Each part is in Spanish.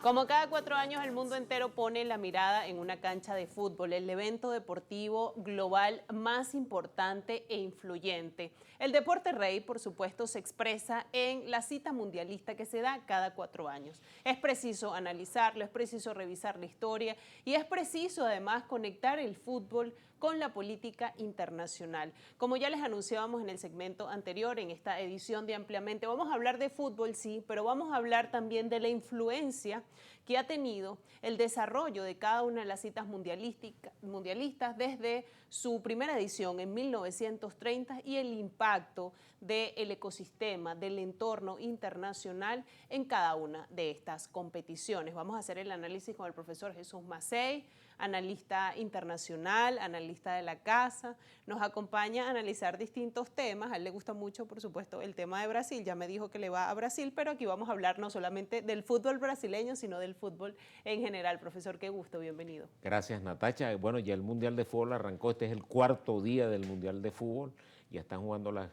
Como cada 4 años, el mundo entero pone la mirada en una cancha de fútbol, el evento deportivo global más importante e influyente. El deporte rey, por supuesto, se expresa en la cita mundialista que se da cada 4 años. Es preciso analizarlo, es preciso revisar la historia y es preciso además conectar el fútbol con la política internacional. Como ya les anunciábamos en el segmento anterior, en esta edición de Ampliamente, vamos a hablar de fútbol, sí, pero vamos a hablar también de la influencia que ha tenido el desarrollo de cada una de las citas mundialistas desde su primera edición en 1930 y el impacto del ecosistema, del entorno internacional en cada una de estas competiciones. Vamos a hacer el análisis con el profesor Jesús Macei, analista internacional, analista de la casa. Nos acompaña a analizar distintos temas. A él le gusta mucho, por supuesto, el tema de Brasil. Ya me dijo que le va a Brasil, pero aquí vamos a hablar no solamente del fútbol brasileño, sino del fútbol en general. Profesor, qué gusto, bienvenido. Gracias, Natacha. Bueno, ya el Mundial de Fútbol arrancó. Este es el cuarto día del Mundial de Fútbol. Ya están jugando las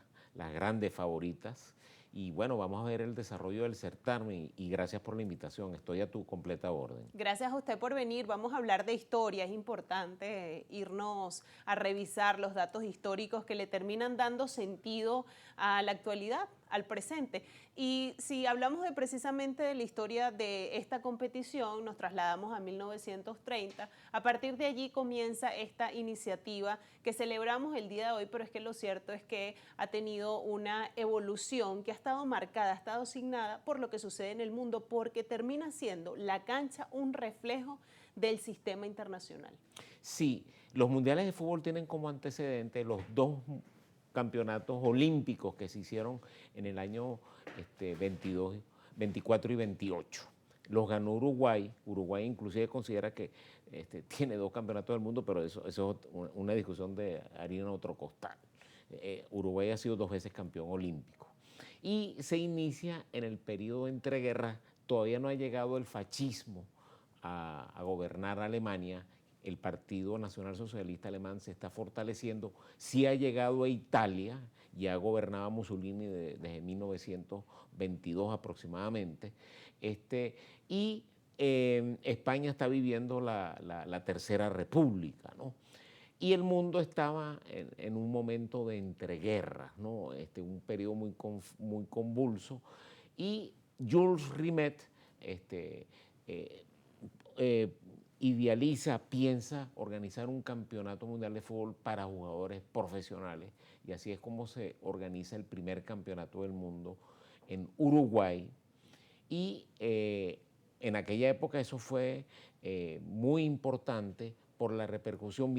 grandes favoritas. Y bueno, vamos a ver el desarrollo del certamen y gracias por la invitación. Estoy a tu completa orden. Gracias a usted por venir. Vamos a hablar de historia. Es importante irnos a revisar los datos históricos que le terminan dando sentido a la actualidad, al presente. Y si hablamos precisamente de la historia de esta competición, nos trasladamos a 1930. A partir de allí comienza esta iniciativa que celebramos el día de hoy, pero es que lo cierto es que ha tenido una evolución que ha estado marcada, ha estado asignada por lo que sucede en el mundo, porque termina siendo la cancha un reflejo del sistema internacional. Sí, los mundiales de fútbol tienen como antecedente los dos campeonatos olímpicos que se hicieron en el año 22, 24 y 28. Los ganó Uruguay. Uruguay inclusive considera que tiene dos campeonatos del mundo, pero eso es una discusión de harina en otro costal. Uruguay ha sido 2 veces campeón olímpico. Y se inicia en el periodo entre guerras. Todavía no ha llegado el fascismo a gobernar Alemania. El Partido Nacional Socialista Alemán se está fortaleciendo. Sí ha llegado a Italia, ya gobernaba Mussolini desde 1922 aproximadamente. Y España está viviendo la Tercera República, ¿no? Y el mundo estaba en un momento de entreguerras, ¿no? Un periodo muy convulso. Y Jules Rimet idealiza, piensa organizar un campeonato mundial de fútbol para jugadores profesionales, y así es como se organiza el primer campeonato del mundo en Uruguay. Y en aquella época eso fue muy importante por la repercusión.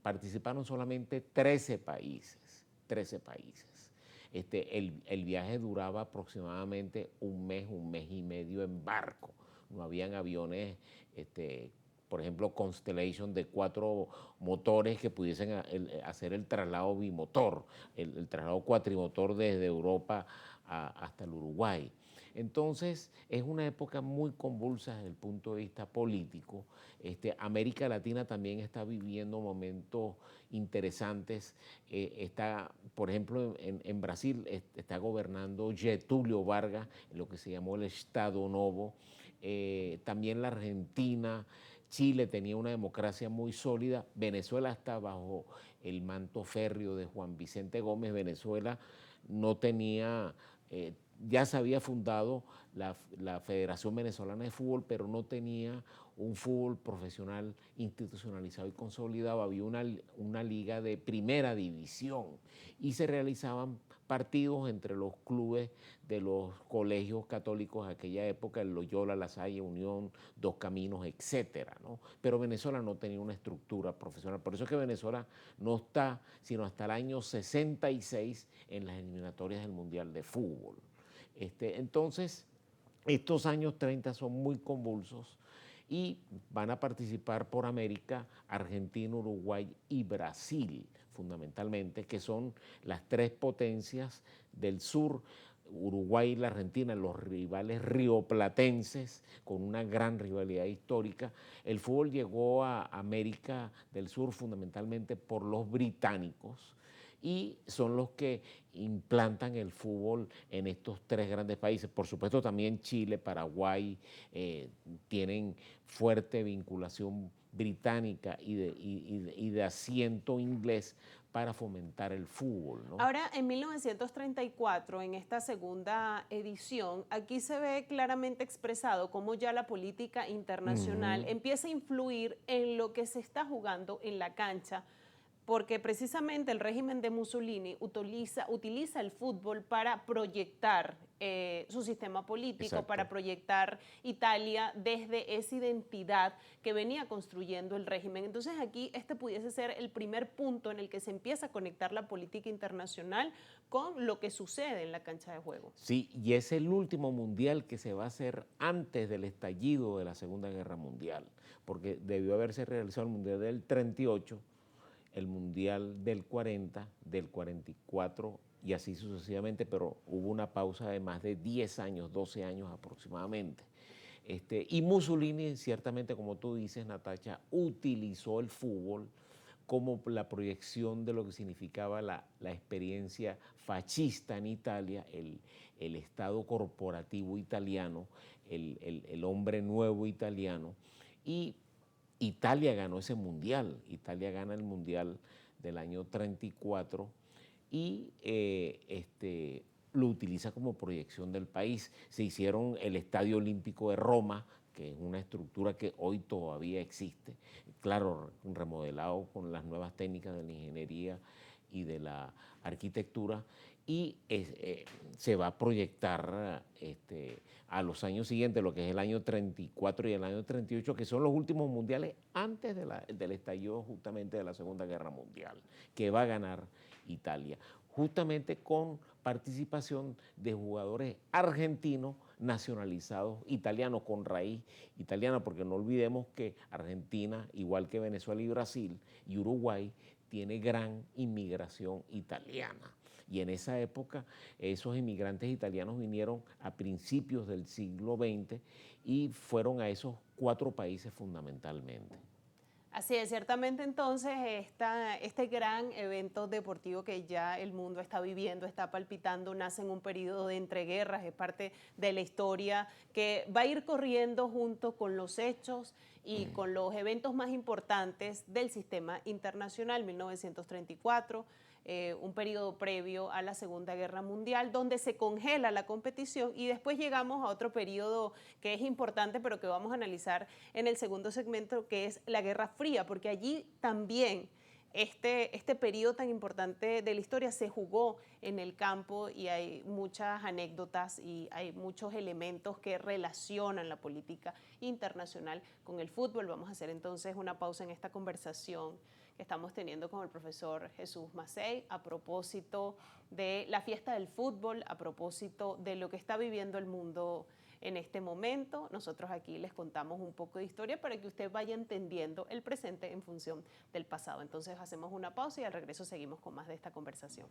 Participaron solamente 13 países, 13 países. El viaje duraba aproximadamente un mes y medio en barco. No habían aviones, por ejemplo, Constellation de 4 motores que pudiesen hacer el traslado bimotor, el traslado cuatrimotor desde Europa hasta el Uruguay. Entonces, es una época muy convulsa desde el punto de vista político. América Latina también está viviendo momentos interesantes. Por ejemplo, en Brasil está gobernando Getúlio Vargas, en lo que se llamó el Estado Novo. También la Argentina, Chile tenía una democracia muy sólida. Venezuela está bajo el manto férreo de Juan Vicente Gómez. Venezuela no tenía, ya se había fundado la Federación Venezolana de Fútbol, pero no tenía un fútbol profesional institucionalizado y consolidado. Había una liga de primera división y se realizaban partidos entre los clubes de los colegios católicos de aquella época, el Loyola, La Salle, Unión, Dos Caminos, etcétera, ¿no? Pero Venezuela no tenía una estructura profesional. Por eso es que Venezuela no está sino hasta el año 66 en las eliminatorias del Mundial de Fútbol. Entonces, estos años 30 son muy convulsos y van a participar por América Argentina, Uruguay y Brasil, fundamentalmente, que son las 3 potencias del sur. Uruguay y la Argentina, los rivales rioplatenses, con una gran rivalidad histórica. El fútbol llegó a América del Sur fundamentalmente por los británicos, y son los que implantan el fútbol en estos tres grandes países. Por supuesto también Chile, Paraguay tienen fuerte vinculación británica y de asiento inglés para fomentar el fútbol, ¿no? Ahora, en 1934, en esta segunda edición, aquí se ve claramente expresado cómo ya la política internacional empieza a influir en lo que se está jugando en la cancha, porque precisamente el régimen de Mussolini utiliza el fútbol para proyectar su sistema político, Exacto. para proyectar Italia desde esa identidad que venía construyendo el régimen. Entonces aquí este pudiese ser el primer punto en el que se empieza a conectar la política internacional con lo que sucede en la cancha de juego. Sí, y es el último mundial que se va a hacer antes del estallido de la Segunda Guerra Mundial, porque debió haberse realizado el mundial del 38, el mundial del 40, del 44 y así sucesivamente, pero hubo una pausa de más de 10 años, 12 años aproximadamente. Y Mussolini, ciertamente, como tú dices, Natacha, utilizó el fútbol como la proyección de lo que significaba la experiencia fascista en Italia, el Estado corporativo italiano, el hombre nuevo italiano, y Italia ganó ese mundial. Italia gana el mundial del año 34 y lo utiliza como proyección del país. Se hicieron el Estadio Olímpico de Roma, que es una estructura que hoy todavía existe, claro, remodelado con las nuevas técnicas de la ingeniería y de la arquitectura, y se va a proyectar a los años siguientes, lo que es el año 34 y el año 38, que son los últimos mundiales antes del estallido justamente de la Segunda Guerra Mundial, que va a ganar Italia, justamente con participación de jugadores argentinos nacionalizados italianos, con raíz italiana, porque no olvidemos que Argentina, igual que Venezuela y Brasil y Uruguay, tiene gran inmigración italiana. Y en esa época esos inmigrantes italianos vinieron a principios del siglo XX y fueron a esos 4 países fundamentalmente. Así es, ciertamente entonces este gran evento deportivo que ya el mundo está viviendo, está palpitando, nace en un periodo de entreguerras, es parte de la historia que va a ir corriendo junto con los hechos y con los eventos más importantes del sistema internacional, 1934. Un periodo previo a la Segunda Guerra Mundial, donde se congela la competición y después llegamos a otro periodo que es importante, pero que vamos a analizar en el segundo segmento, que es la Guerra Fría, porque allí también este periodo tan importante de la historia se jugó en el campo y hay muchas anécdotas y hay muchos elementos que relacionan la política internacional con el fútbol. Vamos a hacer entonces una pausa en esta conversación que estamos teniendo con el profesor Jesús Macei a propósito de la fiesta del fútbol, a propósito de lo que está viviendo el mundo en este momento. Nosotros aquí les contamos un poco de historia para que usted vaya entendiendo el presente en función del pasado. Entonces hacemos una pausa y al regreso seguimos con más de esta conversación.